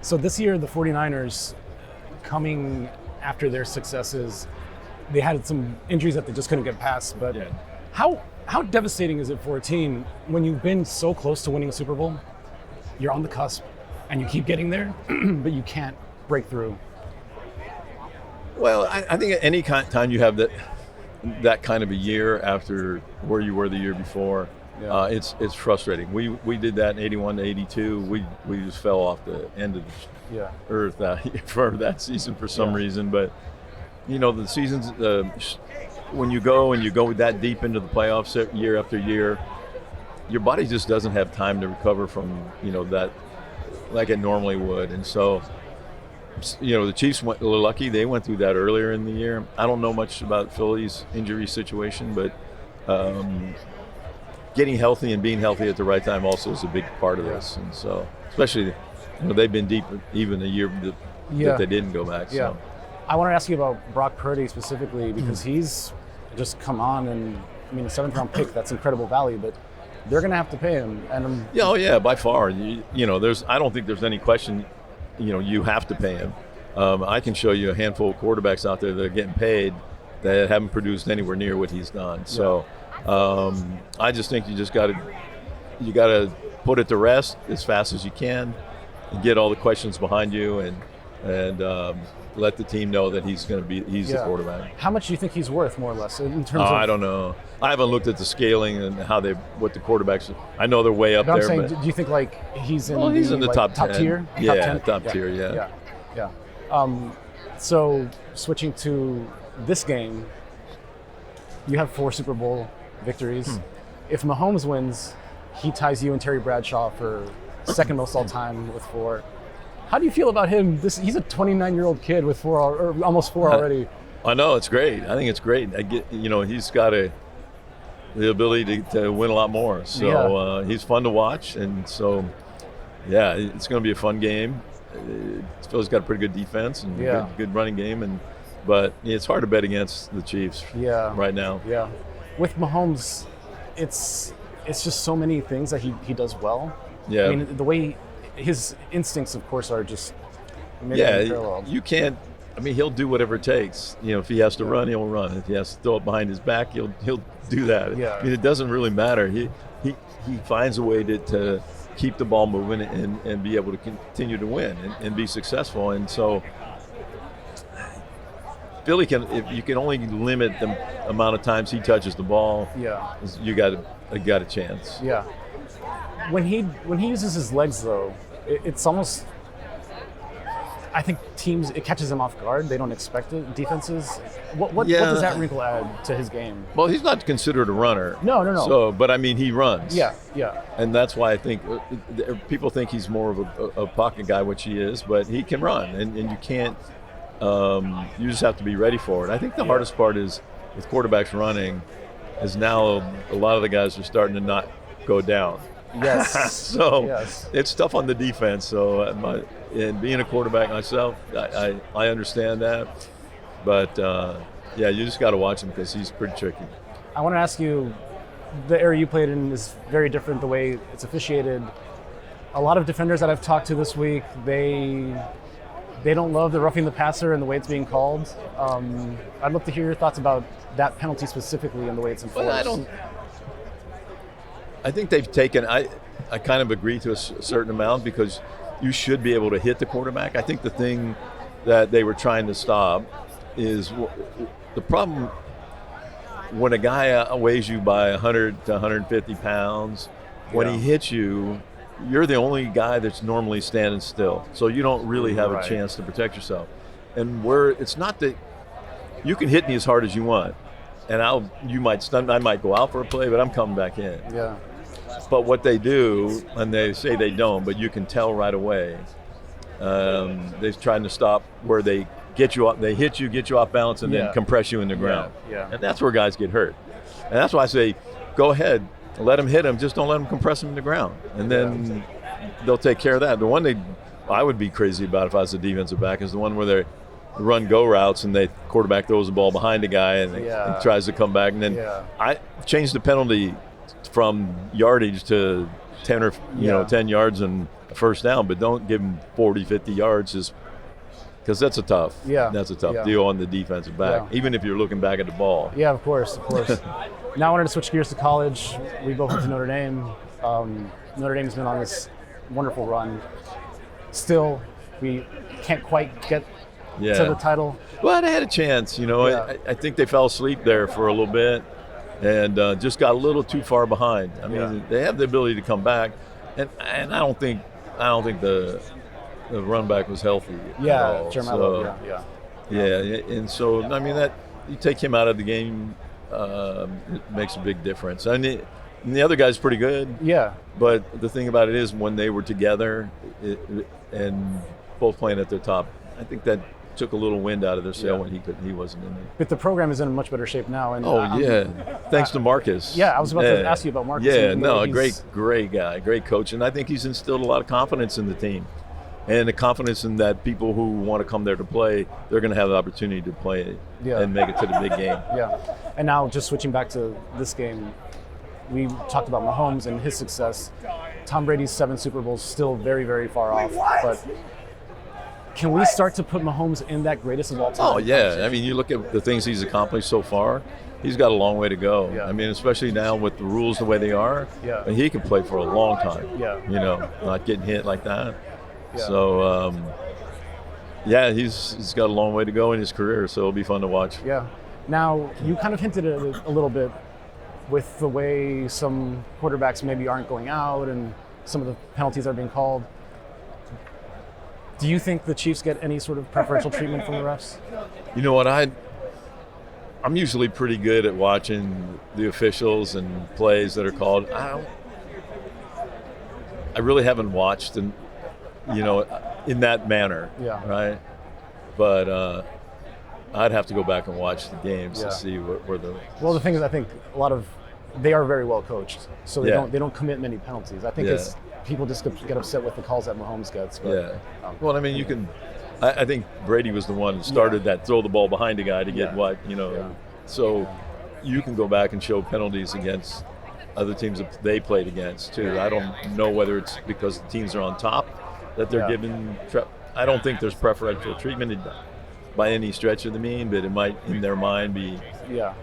So this year, the 49ers, coming after their successes, they had some injuries that they just couldn't get past. But how devastating is it for a team when you've been so close to winning a Super Bowl, you're on the cusp, and you keep getting there, but you can't break through? Well, I think at any time you have that kind of a year after where you were the year before, it's frustrating. We did that in 81 to 82. We just fell off the end of the earth for that season for some reason. But the seasons when you go that deep into the playoffs year after year, your body just doesn't have time to recover from that like it normally would. And so the Chiefs were lucky. They went through that earlier in the year. I don't know much about Philly's injury situation, but getting healthy and being healthy at the right time also is a big part of this. And so, especially, they've been deep even a year that they didn't go back. Yeah. So. I want to ask you about Brock Purdy specifically because he's just come on, and a 7th-round pick, that's incredible value, but they're going to have to pay him. And by far. I don't think there's any question. You have to pay him. I can show you a handful of quarterbacks out there that are getting paid that haven't produced anywhere near what he's done. So I just think you got to put it to rest as fast as you can and get all the questions behind you and let the team know that he's the quarterback. How much do you think he's worth, more or less, in terms of? I don't know. I haven't looked at the scaling and what the quarterbacks. I know they're way up but there. I'm saying, do you think he's in? He's in the top 10? tier. Top tier. Yeah. So switching to this game, you have 4 Super Bowl victories. If Mahomes wins, he ties you and Terry Bradshaw for second most all time with 4. How do you feel about him? He's a 29-year-old kid with 4 or almost 4 already. I know, it's great. I think it's great. He's got the ability to win a lot more. So he's fun to watch, and so it's going to be a fun game. Phil's got a pretty good defense and good running game, but it's hard to bet against the Chiefs right now. Yeah, with Mahomes, it's just so many things that he does well. Yeah, the way his instincts, of course, are just unparalleled. You can't. He'll do whatever it takes. If he has to run, he'll run. If he has to throw it behind his back, he'll do that. Yeah. It doesn't really matter. He finds a way to keep the ball moving and be able to continue to win and be successful. And so Philly if you can only limit the amount of times he touches the ball, you got a chance. Yeah. When he uses his legs, though, it's almost, I think it catches him off guard. They don't expect it. Defenses, what does that wrinkle add to his game? Well, he's not considered a runner. No. So, but he runs. Yeah. And that's why I think people think he's more of a pocket guy, which he is, but he can run, and you can't. You just have to be ready for it. I think the hardest part is with quarterbacks running, is now a lot of the guys are starting to not go down. Yes. So it's tough on the defense. So and being a quarterback myself, I understand that. But you just got to watch him because he's pretty tricky. I want to ask you, the area you played in is very different the way it's officiated. A lot of defenders that I've talked to this week, they don't love the roughing the passer and the way it's being called. I'd love to hear your thoughts about that penalty specifically and the way it's enforced. Well, I think they've taken. I kind of agree to a certain amount because you should be able to hit the quarterback. I think the thing that they were trying to stop is the problem when a guy weighs you by 100 to 150 pounds. When he hits you, you're the only guy that's normally standing still, so you don't really have a chance to protect yourself. And it's not that you can hit me as hard as you want, and I might go out for a play, but I'm coming back in. Yeah. But what they do, and they say they don't, but you can tell right away, they're trying to stop where they get you off, they hit you, get you off balance, and then compress you in the ground. Yeah. And that's where guys get hurt. And that's why I say, go ahead, let them hit him, just don't let them compress him in the ground. And then they'll take care of that. The one I would be crazy about if I was a defensive back is the one where they run go routes and the quarterback throws the ball behind the guy and he tries to come back. And then I changed the penalty from yardage to 10 yards and first down, but don't give them 40, 50 yards just because that's a tough deal on the defensive back, even if you're looking back at the ball. Yeah, of course. Now I wanted to switch gears to college. We both went to Notre Dame. Notre Dame's been on this wonderful run. Still, we can't quite get to the title. Well, they had a chance. I think they fell asleep there for a little bit and just got a little too far behind. I mean, they have the ability to come back, and I don't think the run back was healthy. And so I mean that you take him out of the game, it makes a big difference. I mean, and the other guy's pretty good. Yeah. But the thing about it is when they were together and both playing at their top, I think that took a little wind out of their sail when he wasn't in there. But the program is in much better shape now. And thanks to Marcus. Yeah, I was about to ask you about Marcus. A great guy, great coach, and I think he's instilled a lot of confidence in the team, and the confidence in that people who want to come there to play, they're going to have the opportunity to play and make it to the big game. Yeah, and now just switching back to this game, we talked about Mahomes and his success. Tom Brady's 7 Super Bowls still very, very far off, but can we start to put Mahomes in that greatest of all time? Oh, yeah. I mean, you look at the things he's accomplished so far, he's got a long way to go. Yeah. I mean, especially now with the rules the way they are, and he can play for a long time, not getting hit like that. Yeah. So, he's got a long way to go in his career, so it'll be fun to watch. Yeah. Now, you kind of hinted at it a little bit with the way some quarterbacks maybe aren't going out and some of the penalties are being called. Do you think the Chiefs get any sort of preferential treatment from the refs? You know what, I'm usually pretty good at watching the officials and plays that are called. I really haven't watched in that manner, right? But I'd have to go back and watch the games to see where the. Well, the thing is, I think they are very well coached, so they don't commit many penalties. I think it's people just get upset with the calls that Mahomes gets. But, well, I mean, you can. I think Brady was the one who started that throw the ball behind a guy to get So you can go back and show penalties against other teams that they played against too. I don't know whether it's because the teams are on top that they're given. I don't think there's preferential treatment by any stretch of the mean, but it might in their mind be. Yeah.